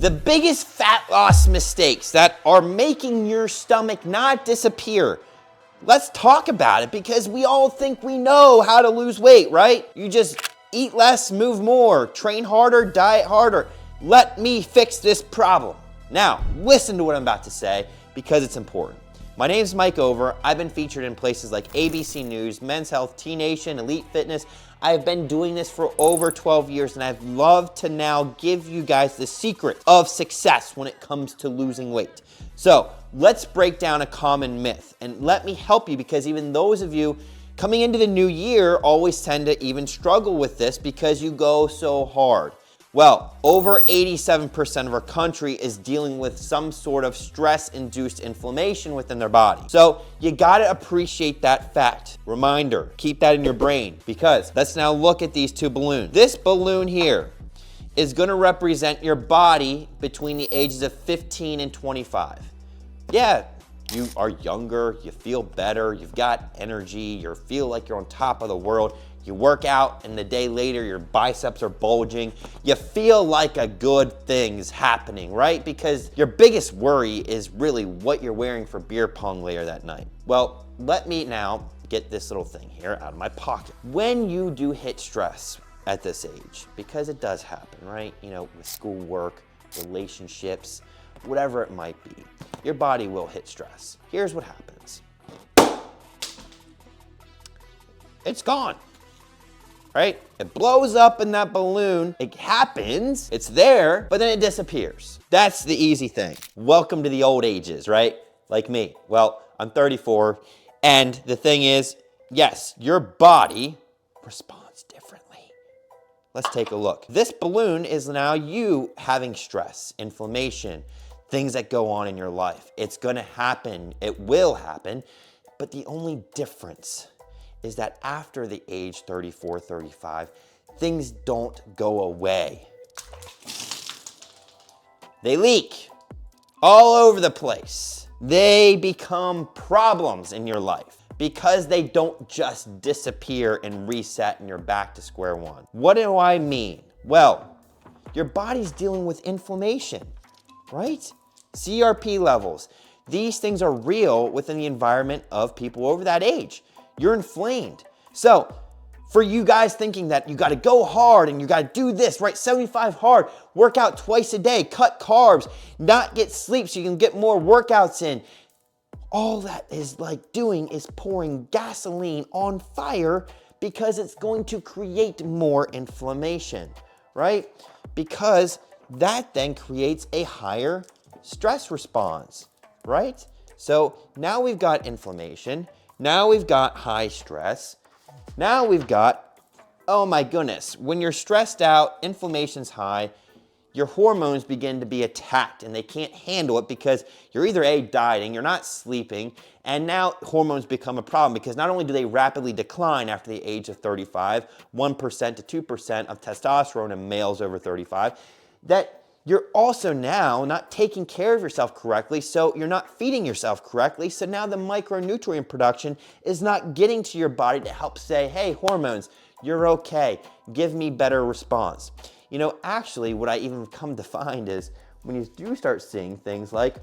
The biggest fat loss mistakes that are making your stomach not disappear. Let's talk about it because we all think we know how to lose weight, right? You just eat less, move more, train harder, diet harder. Let me fix this problem. Now, listen to what I'm about to say because it's important. My name is Mike Over. I've been featured in places like ABC News, Men's Health, T Nation, Elite Fitness. I've been doing this for over 12 years and I've loved to now give you guys the secret of success when it comes to losing weight. So let's break down a common myth and let me help you because even those of you coming into the new year always tend to even struggle with this because you go so hard. Well, over 87% of our country is dealing with some sort of stress-induced inflammation within their body. So you gotta appreciate that fact. Reminder, keep that in your brain because let's now look at these two balloons. This balloon here is gonna represent your body between the ages of 15 and 25. Yeah, you are younger, you feel better, you've got energy, you feel like you're on top of the world. You work out and the day later your biceps are bulging. You feel like a good thing's happening, right? Because your biggest worry is really what you're wearing for beer pong later that night. Well, let me now get this little thing here out of my pocket. When you do hit stress at this age, because it does happen, right? You know, with schoolwork, relationships, whatever it might be, your body will hit stress. Here's what happens. It's gone. Right? It blows up in that balloon. It happens, it's there, but then it disappears. That's the easy thing. Welcome to the old ages, right? Like me. Well, I'm 34, and the thing is, yes, your body responds differently. Let's take a look. This balloon is now you having stress, inflammation, things that go on in your life. It's gonna happen, it will happen, but the only difference is that after the age 34, 35, things don't go away. They leak all over the place. They become problems in your life because they don't just disappear and reset and you're back to square one. What do I mean? Well, your body's dealing with inflammation, right? CRP levels. These things are real within the environment of people over that age. You're inflamed. So for you guys thinking that you gotta go hard and you gotta do this, right? 75 hard, work out twice a day, cut carbs, not get sleep so you can get more workouts in. All that is like doing is pouring gasoline on fire because it's going to create more inflammation, right? Because that then creates a higher stress response, right? So now we've got inflammation. Now we've got high stress. Now we've got, oh my goodness, when you're stressed out, inflammation's high, your hormones begin to be attacked and they can't handle it because you're either A, dieting, you're not sleeping, and now hormones become a problem because not only do they rapidly decline after the age of 35, 1% to 2% of testosterone in males over 35, that you're also now not taking care of yourself correctly, so you're not feeding yourself correctly, so now the micronutrient production is not getting to your body to help say, hey, hormones, you're okay, give me better response. You know, actually, what I even come to find is when you do start seeing things like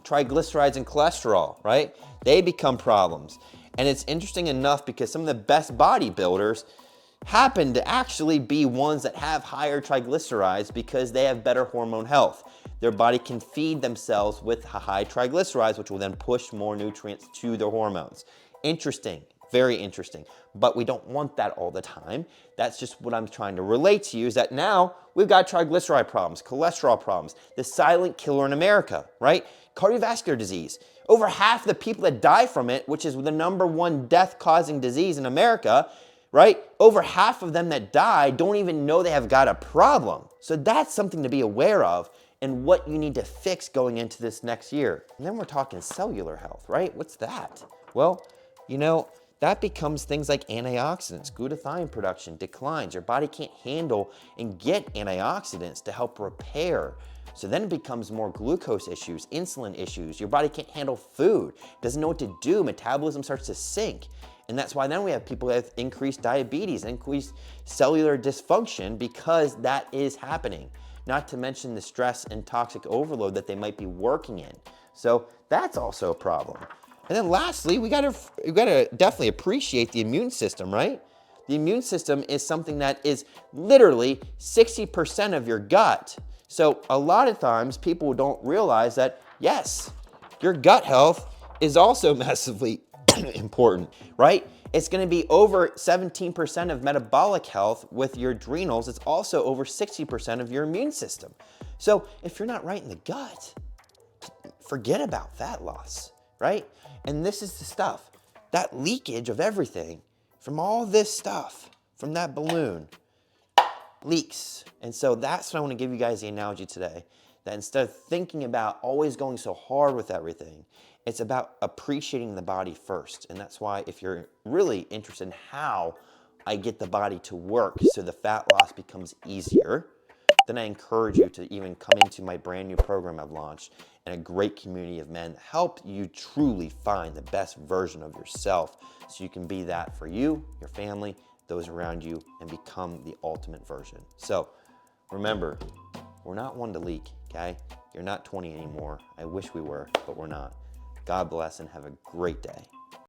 triglycerides and cholesterol, right? They become problems. And it's interesting enough because some of the best bodybuilders happen to actually be ones that have higher triglycerides because they have better hormone health. Their body can feed themselves with high triglycerides, which will then push more nutrients to their hormones. Interesting, very interesting. But we don't want that all the time. That's just what I'm trying to relate to you is that now we've got triglyceride problems, cholesterol problems, the silent killer in America, right? Cardiovascular disease. Over half the people that die from it, which is the #1 death-causing disease in America, right? Over half of them that die don't even know they have got a problem. So that's something to be aware of and what you need to fix going into this next year. And then we're talking cellular health, right? What's that? Well, you know, that becomes things like antioxidants. Glutathione production declines. Your body can't handle and get antioxidants to help repair. So then it becomes more glucose issues, insulin issues. Your body can't handle food, doesn't know what to do. Metabolism starts to sink. And that's why then we have people with increased diabetes, increased cellular dysfunction because that is happening. not to mention the stress and toxic overload that they might be working in. So that's also a problem. And then lastly, we gotta definitely appreciate the immune system, right? The immune system is something that is literally 60% of your gut. So a lot of times people don't realize that, yes, your gut health is also massively important, right? It's gonna be over 17% of metabolic health with your adrenals. It's also over 60% of your immune system. So if you're not right in the gut, forget about fat loss, right? And this is the stuff, that leakage of everything from all this stuff, from that balloon, leaks. And so that's what I want to give you guys the analogy today, that instead of thinking about always going so hard with everything, it's about appreciating the body first. And that's why if you're really interested in how I get the body to work so the fat loss becomes easier, then I encourage you to even come into my brand new program I've launched and a great community of men that help you truly find the best version of yourself so you can be that for you, your family, those around you, and become the ultimate version. So remember, we're not one to leak, okay? You're not 20 anymore. I wish we were, but we're not. God bless and have a great day.